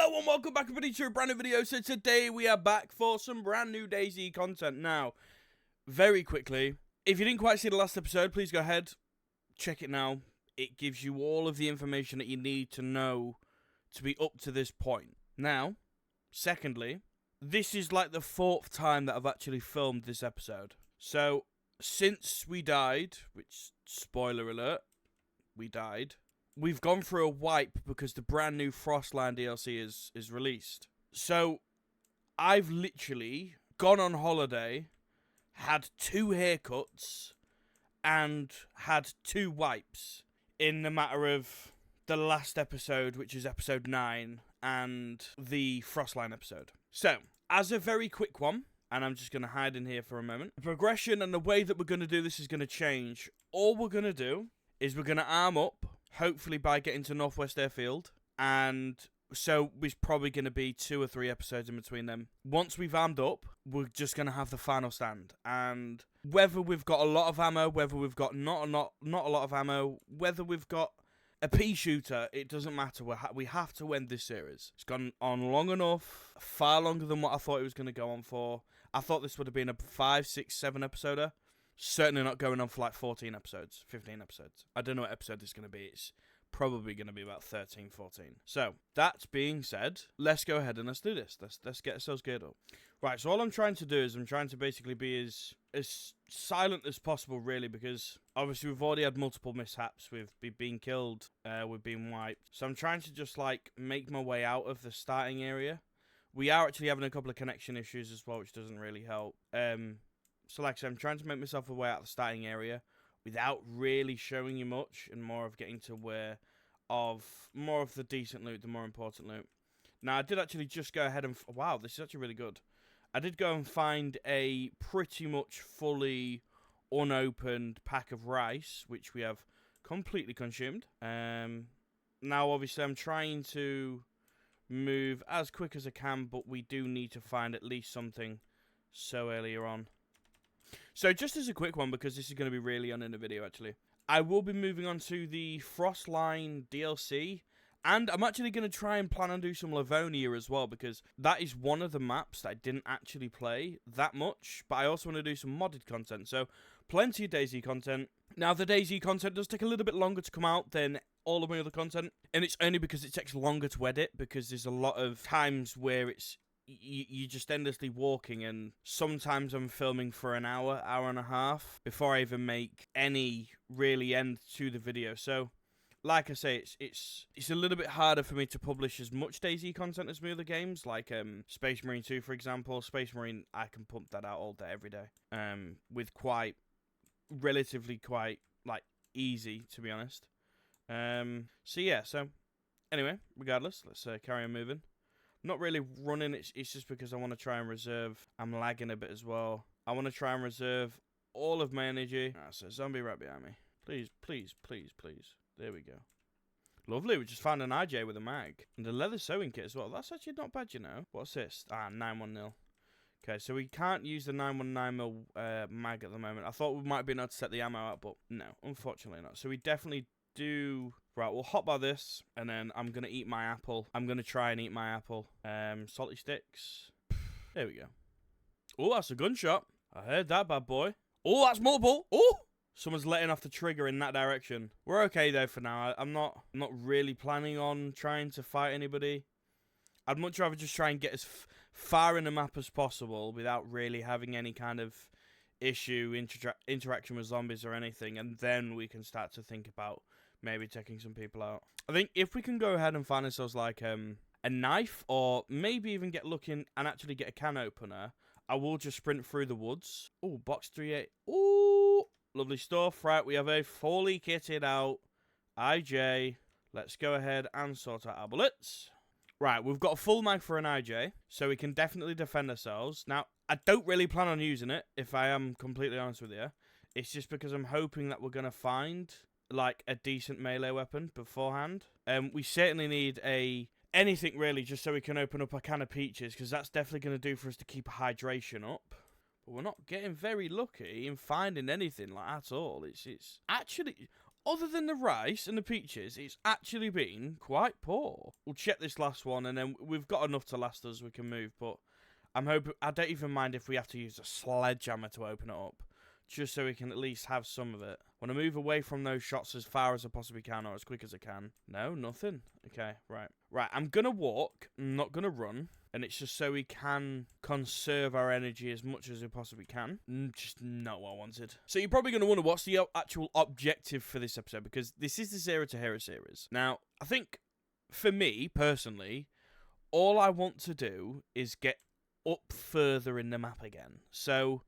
Hello and welcome back everybody to a brand new video. So today we are back for some brand new DayZ content. Now, very quickly, if you didn't quite see the last episode, please go ahead, check it now. It gives you all of the information that you need to know to be up to this point. Now, secondly, this is like the 4th time that I've actually filmed this episode. So, since we died, which, spoiler alert, we died, we've gone through a wipe because the brand new Frostline DLC is released. So, I've literally gone on holiday, had 2 haircuts, and had 2 wipes in the matter of the last episode, which is episode 9, and the Frostline episode. So, as a very quick one, and I'm just going to hide in here for a moment, the progression and the way that we're going to do this is going to change. All we're going to do is we're going to arm up, hopefully by getting to Northwest Airfield, and so there's probably going to be 2 or 3 episodes in between them. Once we've armed up, we're just going to have the final stand, and whether we've got a lot of ammo, whether we've got not a lot of ammo, whether we've got a pea shooter, it doesn't matter. We have to end this series. It's gone on long enough, far longer than what I thought it was going to go on for. I thought this would have been a 5, 6, 7 episoder. Certainly not going on for like 14 episodes, 15 episodes. I don't know what episode this is going to be. It's probably going to be about 13, 14. So, that being said, let's go ahead and let's do this. Let's get ourselves geared up. Right, so all I'm trying to do is I'm trying to basically be as silent as possible, really, because obviously we've already had multiple mishaps. We've been killed, we've been wiped. So I'm trying to just, like, make my way out of the starting area. We are actually having a couple of connection issues as well, which doesn't really help. So like I said, I'm trying to make myself a way out of the starting area without really showing you much, and more of getting to more of the decent loot, the more important loot. Now, I did actually just go ahead and... Wow, this is actually really good. I did go and find a pretty much fully unopened pack of rice, which we have completely consumed. Now, obviously, I'm trying to move as quick as I can, but we do need to find at least something so earlier on. So, just as a quick one, because this is going to be really on in the video, actually, I will be moving on to the Frostline DLC, and I'm actually going to try and plan on do some Livonia as well, because that is one of the maps that I didn't actually play that much, but I also want to do some modded content, so plenty of DayZ content. Now, the DayZ content does take a little bit longer to come out than all of my other content, and it's only because it takes longer to edit, because there's a lot of times where you're just endlessly walking, and sometimes I'm filming for an hour and a half before I even make any really end to the video. So, like I say, it's a little bit harder for me to publish as much DayZ content as my other games, like Space Marine 2, for example. Space Marine, I can pump that out all day, every day, with relatively quite easy, to be honest. So yeah, so anyway, regardless, let's carry on moving. Not really running, it's just because I want to try and reserve. I'm lagging a bit as well. I want to try and reserve all of my energy. Ah, so zombie right behind me. Please, please, please, please. There we go. Lovely, we just found an IJ with a mag. And a leather sewing kit as well. That's actually not bad, you know. What's this? Ah, 910. Okay, so we can't use the 919mm mag at the moment. I thought we might be able to set the ammo out, but no, unfortunately not. So we definitely do... Right, we'll hop by this, and then I'm going to eat my apple. I'm going to try and eat my apple. Salty sticks. There we go. Oh, that's a gunshot. I heard that, bad boy. Oh, that's multiple. Oh! Someone's letting off the trigger in that direction. We're okay, though, for now. I'm not really planning on trying to fight anybody. I'd much rather just try and get as far in the map as possible without really having any kind of issue, interaction with zombies or anything, and then we can start to think about maybe taking some people out. I think if we can go ahead and find ourselves like a knife, or maybe even get looking and actually get a can opener, I will just sprint through the woods. Oh, box 38. Oh, lovely stuff. Right, we have a fully kitted out IJ. Let's go ahead and sort out our bullets. Right, we've got a full mag for an IJ, so we can definitely defend ourselves. Now, I don't really plan on using it, if I am completely honest with you. It's just because I'm hoping that we're going to find like a decent melee weapon beforehand. We certainly need anything really, just so we can open up a can of peaches, because that's definitely going to do for us to keep hydration up. But we're not getting very lucky in finding anything like at all. It's actually, other than the rice and the peaches, it's actually been quite poor. We'll check this last one, and then we've got enough to last us. We can move, but I'm hoping. I don't even mind if we have to use a sledgehammer to open it up, just so we can at least have some of it. Want to move away from those shots as far as I possibly can, or as quick as I can. No, nothing. Okay, right. Right, I'm going to walk. I'm not going to run. And it's just so we can conserve our energy as much as we possibly can. Just not what I wanted. So you're probably going to wonder what's the actual objective for this episode, because this is the Zero to Hero series. Now, I think, for me, personally, all I want to do is get up further in the map again. So,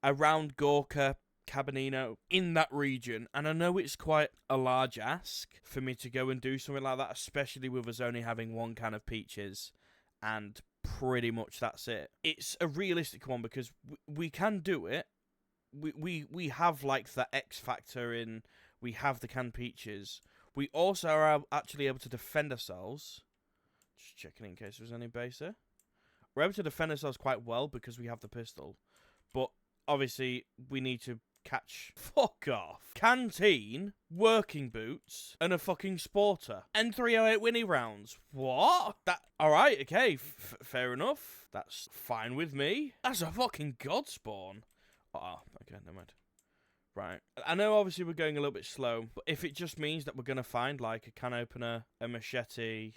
around Gorka, Cabanino, in that region, and I know it's quite a large ask for me to go and do something like that, especially with us only having one can of peaches, and pretty much that's it. It's a realistic one because we can do it. We have like the X factor in, we have the canned peaches. We also are actually able to defend ourselves. Just checking in case there's any base there. We're able to defend ourselves quite well because we have the pistol, but obviously we need to catch. Fuck off. Canteen, working boots, and a fucking sporter. And 308 Winnie rounds. What? That. Alright, okay. Fair enough. That's fine with me. That's a fucking god spawn. Oh, okay, never mind. Right. I know obviously we're going a little bit slow, but if it just means that we're going to find like a can opener, a machete,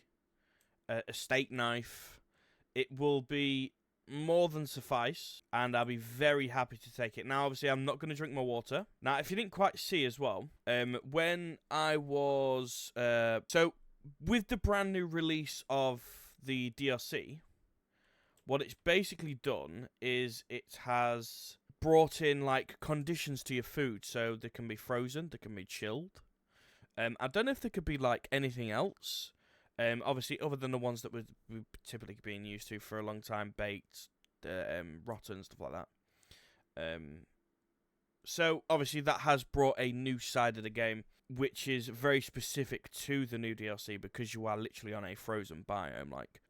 a steak knife, it will be more than suffice, and I'll be very happy to take it. Now, obviously, I'm not going to drink my water. Now, if you didn't quite see as well, when I was... so, with the brand new release of the DLC, what it's basically done is it has brought in, like, conditions to your food. So, they can be frozen, they can be chilled. I don't know if there could be, like, anything else. Obviously, other than the ones that we're typically being used to for a long time, baked, rotten, stuff like that. So, obviously, that has brought a new side of the game, which is very specific to the new DLC, because you are literally on a frozen biome. Like,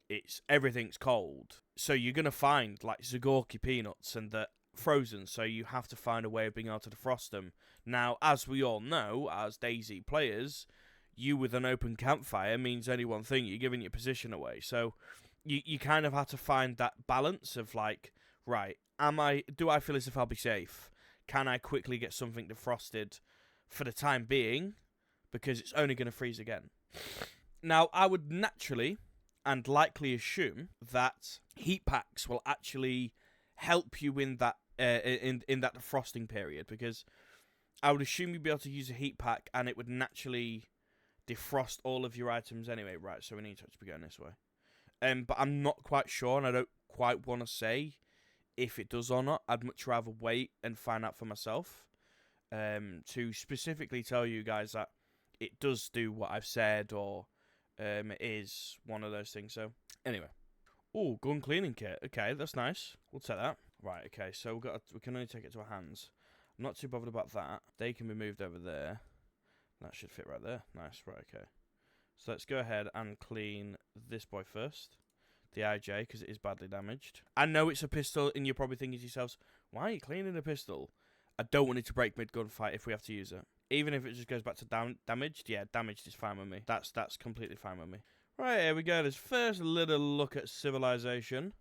everything's cold. So, you're going to find, like, Zagorki peanuts and the frozen, so you have to find a way of being able to defrost them. Now, as we all know, as DayZ players, you with an open campfire means only one thing: you're giving your position away. So you kind of have to find that balance of like, right, do I feel as if I'll be safe? Can I quickly get something defrosted for the time being, because it's only going to freeze again? Now, I would naturally and likely assume that heat packs will actually help you in that in that defrosting period, because I would assume you'd be able to use a heat pack and it would naturally defrost all of your items anyway. Right, so we need to be going this way. But I'm not quite sure, and I don't quite want to say if it does or not. I'd much rather wait and find out for myself, to specifically tell you guys that it does do what I've said, or it is one of those things. So, anyway. Oh, gun cleaning kit. Okay, that's nice. We'll take that. Right, okay, so we can only take it to our hands. I'm not too bothered about that. They can be moved over there. That should fit right there. Nice, right, okay. So let's go ahead and clean this boy first. The IJ, because it is badly damaged. I know it's a pistol, and you're probably thinking to yourselves, why are you cleaning a pistol? I don't want it to break mid-gunfight if we have to use it. Even if it just goes back to damaged, yeah, damaged is fine with me. That's completely fine with me. Right, here we go. This first little look at civilization.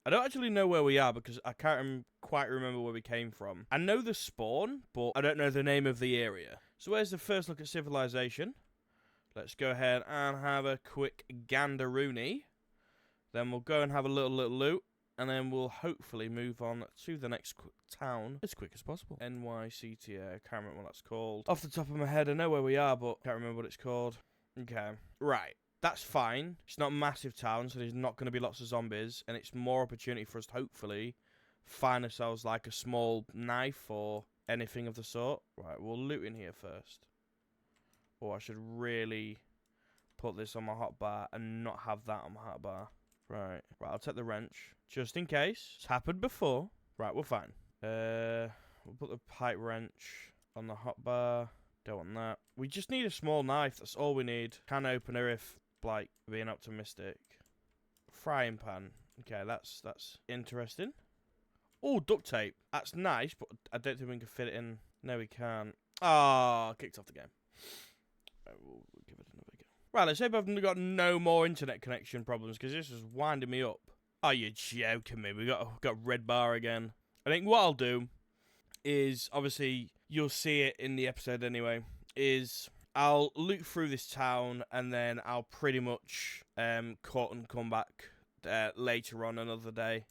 I don't actually know where we are, because I can't quite remember where we came from. I know the spawn, but I don't know the name of the area. So where's the first look at civilization? Let's go ahead and have a quick gandaroony. Then we'll go and have a little loot. And then we'll hopefully move on to the next town as quick as possible. NYCTA, I can't remember what that's called. Off the top of my head, I know where we are, but can't remember what it's called. Okay, right. That's fine. It's not a massive town, so there's not going to be lots of zombies. And it's more opportunity for us to hopefully find ourselves like a small knife or anything of the sort. Right, we'll loot in here first. Oh, I should really put this on my hotbar and not have that on my hotbar. Right, I'll take the wrench, just in case. It's happened before. Right, we're fine. We'll put the pipe wrench on the hotbar. Don't want that. We just need a small knife, that's all we need. Can opener if, like, being optimistic. Frying pan. Okay, that's interesting. Oh, duct tape. That's nice, but I don't think we can fit it in. No, we can't. Ah, kicked off the game. We'll give it another go. Right, let's hope I've got no more internet connection problems, because this is winding me up. Oh, you're joking me. We got red bar again. I think what I'll do is, obviously, you'll see it in the episode anyway, is I'll loot through this town, and then I'll pretty much cut and come back later on another day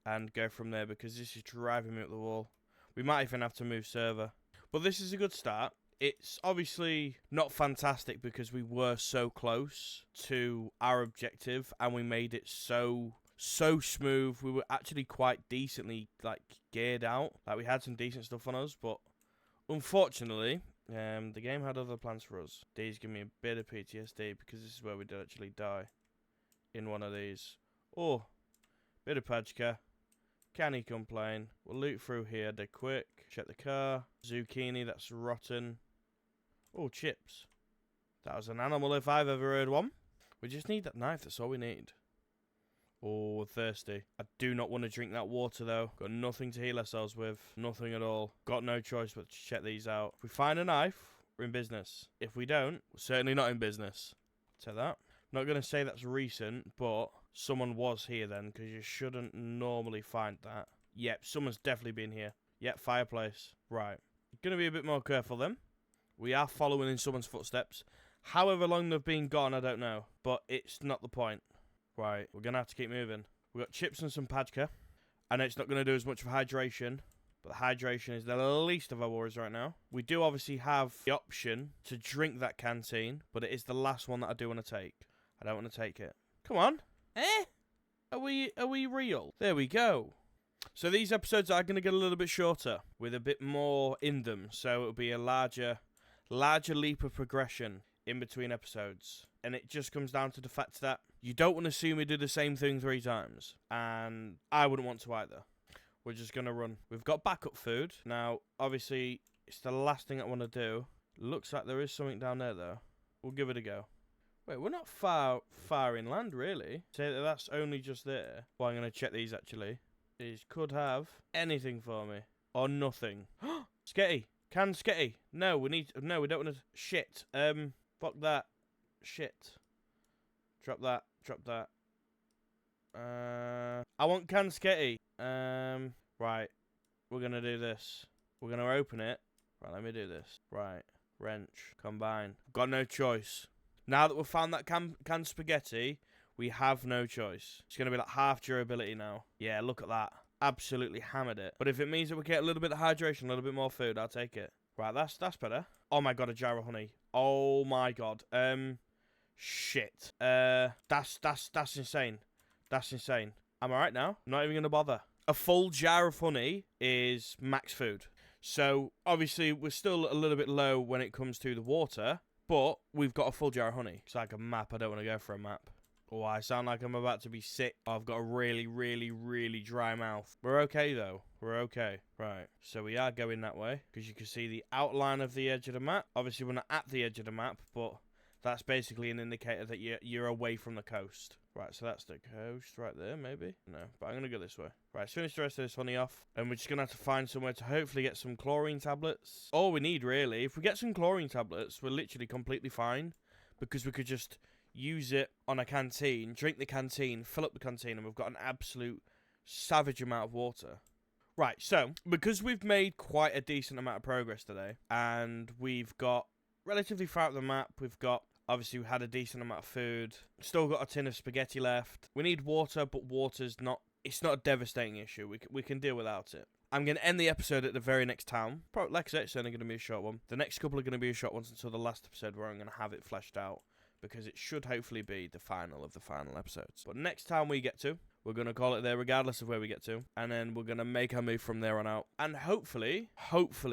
and go from there, because this is driving me up the wall. We might even have to move server. But this is a good start. It's obviously not fantastic because we were so close to our objective and we made it so smooth. We were actually quite decently geared out. Like, we had some decent stuff on us, but unfortunately, the game had other plans for us. These give me a bit of PTSD because this is where we did actually die in one of these. Oh, bit of Pajka. Can he complain? We'll loot through here. They're quick. Check the car. Zucchini, that's rotten. Oh, chips. That was an animal if I've ever heard one. We just need that knife. That's all we need. Oh, we're thirsty. I do not want to drink that water, though. Got nothing to heal ourselves with. Nothing at all. Got no choice but to check these out. If we find a knife, we're in business. If we don't, we're certainly not in business. Take that. Not going to say that's recent, but someone was here then, because you shouldn't normally find that. Yep, someone's definitely been here. Yep, fireplace. Right. Going to be a bit more careful then. We are following in someone's footsteps. However long they've been gone, I don't know. But it's not the point. Right, we're going to have to keep moving. We've got chips and some Pajka. I know it's not going to do as much of hydration, but hydration is the least of our worries right now. We do obviously have the option to drink that canteen, but it is the last one that I do want to take. I don't want to take it. Come on. Eh? Are we real? There we go. So these episodes are going to get a little bit shorter, with a bit more in them. So it'll be a larger leap of progression in between episodes. And it just comes down to the fact that you don't want to see me do the same thing 3 times. And I wouldn't want to either. We're just going to run. We've got backup food. Now, obviously, it's the last thing I want to do. Looks like there is something down there, though. We'll give it a go. Wait, we're not far inland, really. Say that that's only just there. Well, I'm going to check these, actually. These could have anything for me. Or nothing. Sketty. Can Sketty. No, we don't want to... Shit. Fuck that. Shit. Drop that. I want can Sketty. Right. We're going to do this. We're going to open it. Right, let me do this. Right. Wrench. Combine. Got no choice. Now that we've found that canned spaghetti, we have no choice. It's going to be like half durability now. Yeah, look at that. Absolutely hammered it. But if it means that we get a little bit of hydration, a little bit more food, I'll take it. Right, that's better. Oh my god, a jar of honey. Oh my god. Shit. That's insane. That's insane. I'm alright now. I'm not even going to bother. A full jar of honey is max food. So, obviously, we're still a little bit low when it comes to the water. But we've got a full jar of honey. It's like a map. I don't want to go for a map. Oh, I sound like I'm about to be sick. I've got a really, really, really dry mouth. We're okay, though. We're okay. Right. So we are going that way. Because you can see the outline of the edge of the map. Obviously, we're not at the edge of the map. But that's basically an indicator that you're away from the coast. Right, so that's the coast right there, maybe? No, but I'm going to go this way. Right, let's finish the rest of this honey off. And we're just going to have to find somewhere to hopefully get some chlorine tablets. All we need, really. If we get some chlorine tablets, we're literally completely fine. Because we could just use it on a canteen, drink the canteen, fill up the canteen, and we've got an absolute savage amount of water. Right, so, because we've made quite a decent amount of progress today, and we've got relatively far up the map, obviously, we had a decent amount of food. Still got a tin of spaghetti left. We need water, but water's not... It's not a devastating issue. We can deal without it. I'm going to end the episode at the very next town. Like I said, it's only going to be a short one. The next couple are going to be short ones until the last episode where I'm going to have it fleshed out. Because it should hopefully be the final of the final episodes. But next time we get to, we're going to call it there regardless of where we get to. And then we're going to make our move from there on out. And hopefully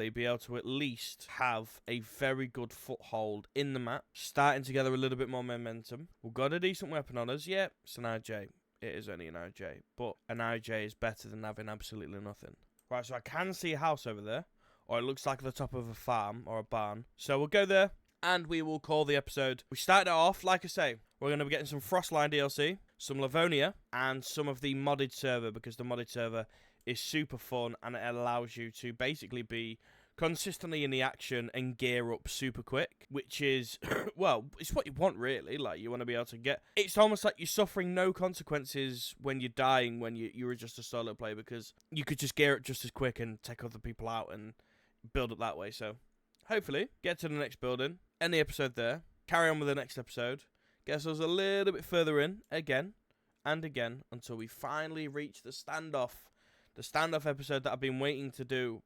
be able to at least have a very good foothold in the map. Starting to gather a little bit more momentum. We've got a decent weapon on us. Yeah, it's an IJ. It is only an IJ. But an IJ is better than having absolutely nothing. Right, so I can see a house over there. Or it looks like the top of a farm or a barn. So we'll go there. And we will call the episode. We started it off, like I say, we're going to be getting some Frostline DLC, some Livonia, and some of the modded server, because the modded server is super fun, and it allows you to basically be consistently in the action and gear up super quick, which is, well, it's what you want, really. Like, you want to be able to get... It's almost like you're suffering no consequences when you're dying when you're just a solo player, because you could just gear up just as quick and take other people out and build up that way. So, hopefully, get to the next building, end the episode there, carry on with the next episode, get us a little bit further in, again and again, until we finally reach the standoff. The standoff episode that I've been wanting to do,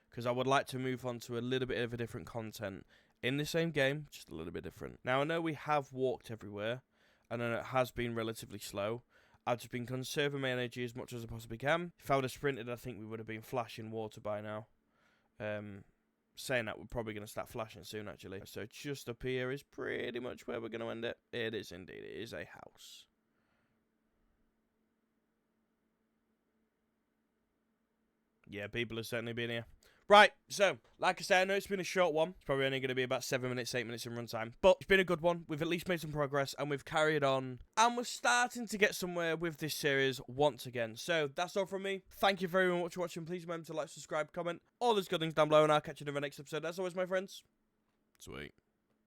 because I would like to move on to a little bit of a different content in the same game, just a little bit different. Now, I know we have walked everywhere, and I know it has been relatively slow. I've just been conserving my energy as much as I possibly can. If I would have sprinted, I think we would have been flashing water by now. Saying that, we're probably going to start flashing soon, actually. So just up here is pretty much where we're going to end it. It is indeed. It is a house. Yeah, people have certainly been here. Right, so, like I said, I know it's been a short one. It's probably only going to be about 7 minutes, 8 minutes in runtime. But it's been a good one. We've at least made some progress, and we've carried on. And we're starting to get somewhere with this series once again. So, that's all from me. Thank you very much for watching. Please remember to like, subscribe, comment, all those good things down below, and I'll catch you in the next episode. As always, my friends, sweet.